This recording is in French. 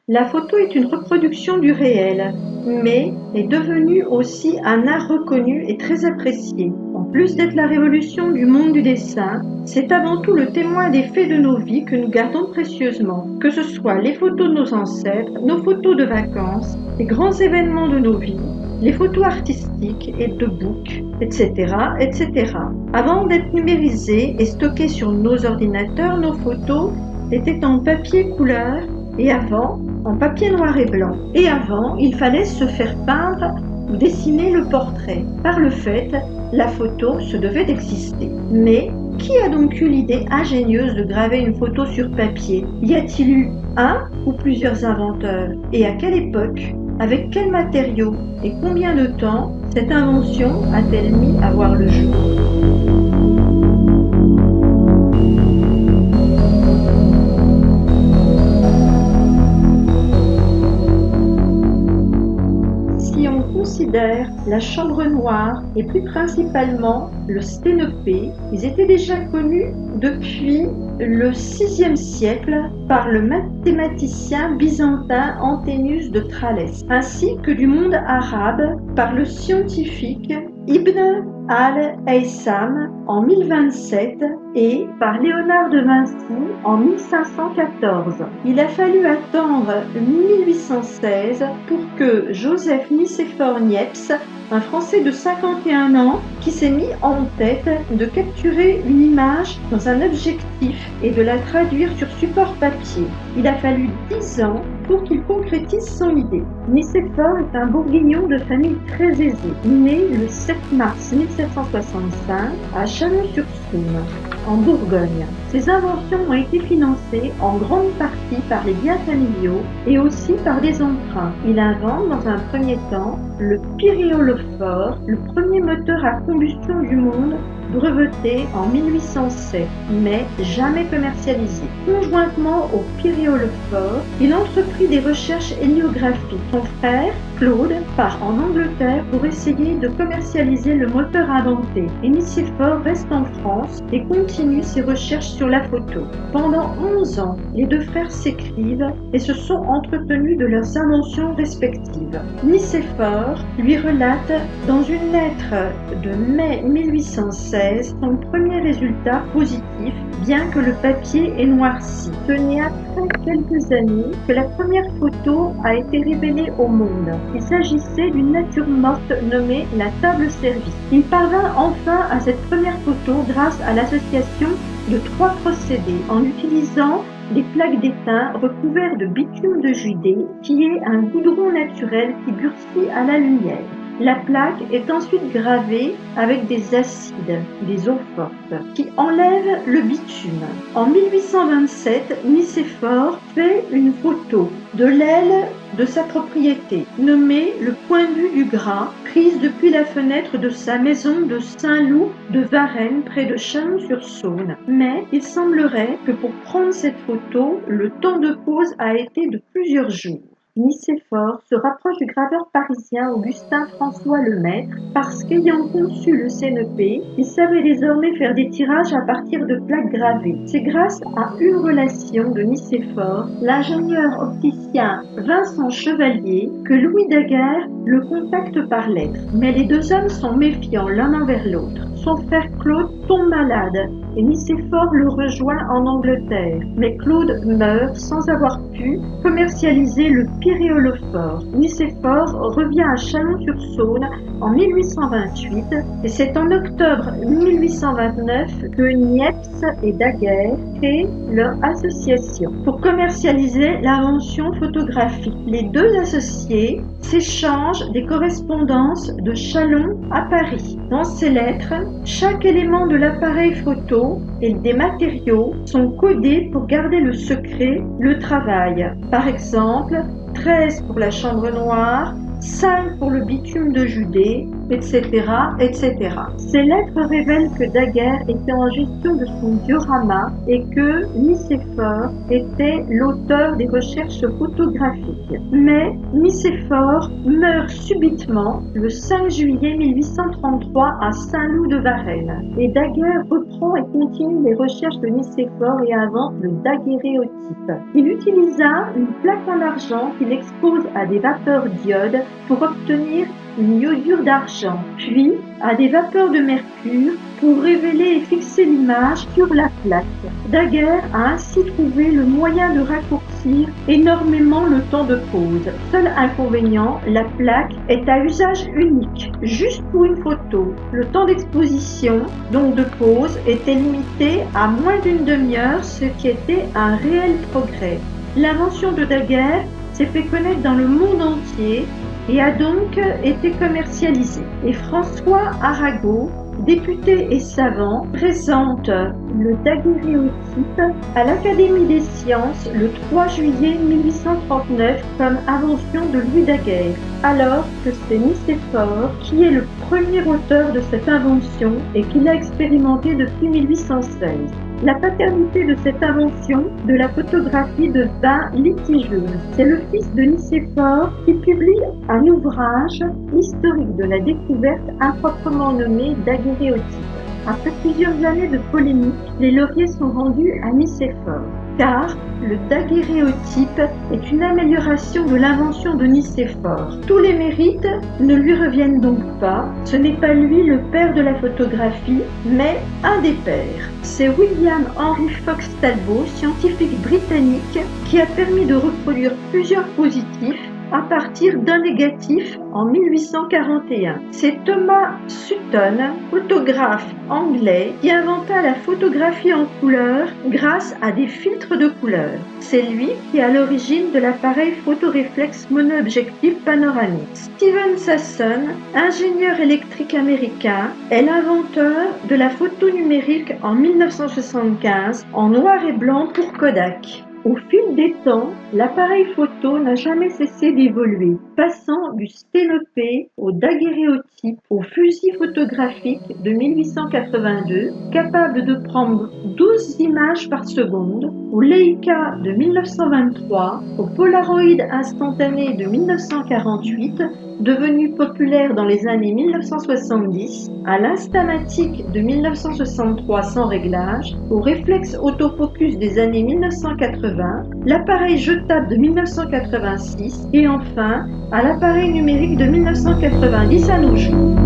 La photo est une reproduction du réel, mais est devenue aussi un art reconnu et très apprécié. En plus d'être la révolution du monde du dessin, c'est avant tout le témoin des faits de nos vies que nous gardons précieusement, que ce soit les photos de nos ancêtres, nos photos de vacances, les grands événements de nos vies, les photos artistiques et de books, etc., etc. Avant d'être numérisées et stockées sur nos ordinateurs, nos photos étaient en papier couleur et avant, en papier noir et blanc. Et avant, il fallait se faire peindre ou dessiner le portrait. Par le fait, la photo se devait d'exister. Mais qui a donc eu l'idée ingénieuse de graver une photo sur papier? Y a-t-il eu un ou plusieurs inventeurs? Et à quelle époque? Avec quels matériaux? Et combien de temps cette invention a-t-elle mis à voir le jour? Si on considère la chambre noire et plus principalement le sténopé, ils étaient déjà connus depuis le VIe siècle par le mathématicien byzantin Anténius de Tralles, ainsi que du monde arabe par le scientifique Ibn al-Haytham en 1027 et par Léonard de Vinci en 1514. Il a fallu attendre 1816 pour que Joseph Nicéphore Niepce, un Français de 51 ans, qui s'est mis en tête de capturer une image dans un objectif et de la traduire sur support papier. Il a fallu 10 ans pour qu'il concrétise son idée. Nicéphore est un bourguignon de famille très aisée, né le 7 mars 1765 à Chalon-sur-Saône, en Bourgogne. Ses inventions ont été financées en grande partie par les biens familiaux et aussi par des emprunts. Il invente dans un premier temps le pyréolophore, le premier moteur à combustion du monde, breveté en 1807, mais jamais commercialisé. Conjointement au pyréolophore, il entreprit des recherches héliographiques. Son frère, Claude, part en Angleterre pour essayer de commercialiser le moteur inventé. Et Nicéphore reste en France et continue ses recherches sur la photo. Pendant 11 ans, les deux frères s'écrivent et se sont entretenus de leurs inventions respectives. Nicéphore lui relate dans une lettre de mai 1816 son premier résultat positif, bien que le papier ait noirci. Ce n'est après quelques années que la première photo a été révélée au monde. Il s'agissait d'une nature morte nommée la table service. Il parvint enfin à cette première photo grâce à l'association de 3 procédés en utilisant des plaques d'étain recouvertes de bitume de Judée, qui est un goudron naturel qui durcit à la lumière. La plaque est ensuite gravée avec des acides, des eaux fortes, qui enlèvent le bitume. En 1827, Nicéphore fait une photo de l'aile de sa propriété, nommée le point de vue du gras, prise depuis la fenêtre de sa maison de Saint-Loup de Varennes, près de Chalon-sur-Saône. Mais il semblerait que pour prendre cette photo, le temps de pause a été de plusieurs jours. Nicéphore se rapproche du graveur parisien Augustin François Lemaître parce qu'ayant conçu le CNP, il savait désormais faire des tirages à partir de plaques gravées. C'est grâce à une relation de Nicéphore, l'ingénieur opticien Vincent Chevalier, que Louis Daguerre le contacte par lettre. Mais les deux hommes sont méfiants l'un envers l'autre. Son frère Claude tombe malade et Nicéphore le rejoint en Angleterre. Mais Claude meurt sans avoir pu commercialiser le pyréolophore. Nicéphore revient à Chalon-sur-Saône en 1828 et c'est en octobre 1829 que Niepce et Daguerre créent leur association pour commercialiser l'invention photographique. Les deux associés s'échangent des correspondances de Chalon à Paris. Dans ces lettres, chaque élément de l'appareil photo et des matériaux sont codés pour garder le secret, le travail. Par exemple, 13 pour la chambre noire, 5 pour le bitume de Judée, etc., etc. Ces lettres révèlent que Daguerre était en gestion de son diorama et que Nicéphore était l'auteur des recherches photographiques. Mais Nicéphore meurt subitement le 5 juillet 1833 à Saint-Loup de Varennes et Daguerre reprend reprend et continue les recherches de Nicéphore et invente le daguerréotype. Il utilisa une plaque en argent qu'il expose à des vapeurs d'iode pour obtenir une iodure d'argent, puis à des vapeurs de mercure pour révéler et fixer l'image sur la plaque. Daguerre a ainsi trouvé le moyen de raccourcir énormément le temps de pose. Seul inconvénient, la plaque est à usage unique, juste pour une photo. Le temps d'exposition, donc de pose, était limité à moins d'une demi-heure, ce qui était un réel progrès. L'invention de Daguerre s'est fait connaître dans le monde entier et a donc été commercialisé. Et François Arago, député et savant, présente le daguerréotype à l'Académie des sciences le 3 juillet 1839 comme invention de Louis Daguerre, alors que c'est Nicéphore qui est le premier auteur de cette invention et qui l'a expérimentée depuis 1816. La paternité de cette invention de la photographie devint litigieuse. C'est le fils de Nicéphore qui publie un ouvrage historique de la découverte improprement nommé daguerréotype. Après plusieurs années de polémique, les lauriers sont rendus à Nicéphore, car le daguerréotype est une amélioration de l'invention de Nicéphore. Tous les mérites ne lui reviennent donc pas. Ce n'est pas lui le père de la photographie, mais un des pères. C'est William Henry Fox Talbot, scientifique britannique, qui a permis de reproduire plusieurs positifs à partir d'un négatif en 1841. C'est Thomas Sutton, photographe anglais, qui inventa la photographie en couleur grâce à des filtres de couleur. C'est lui qui est à l'origine de l'appareil photoréflexe mono-objectif panoramique. Steven Sasson, ingénieur électrique américain, est l'inventeur de la photo numérique en 1975 en noir et blanc pour Kodak. Au fil des temps, l'appareil photo n'a jamais cessé d'évoluer, passant du sténopé au daguerréotype, au fusil photographique de 1882, capable de prendre 12 images par seconde, au Leica de 1923, au Polaroid instantané de 1948, devenu populaire dans les années 1970, à l'Instamatic de 1963 sans réglage, au réflexe autofocus des années 1980, l'appareil jetable de 1986 et enfin à l'appareil numérique de 1990 à nos jours.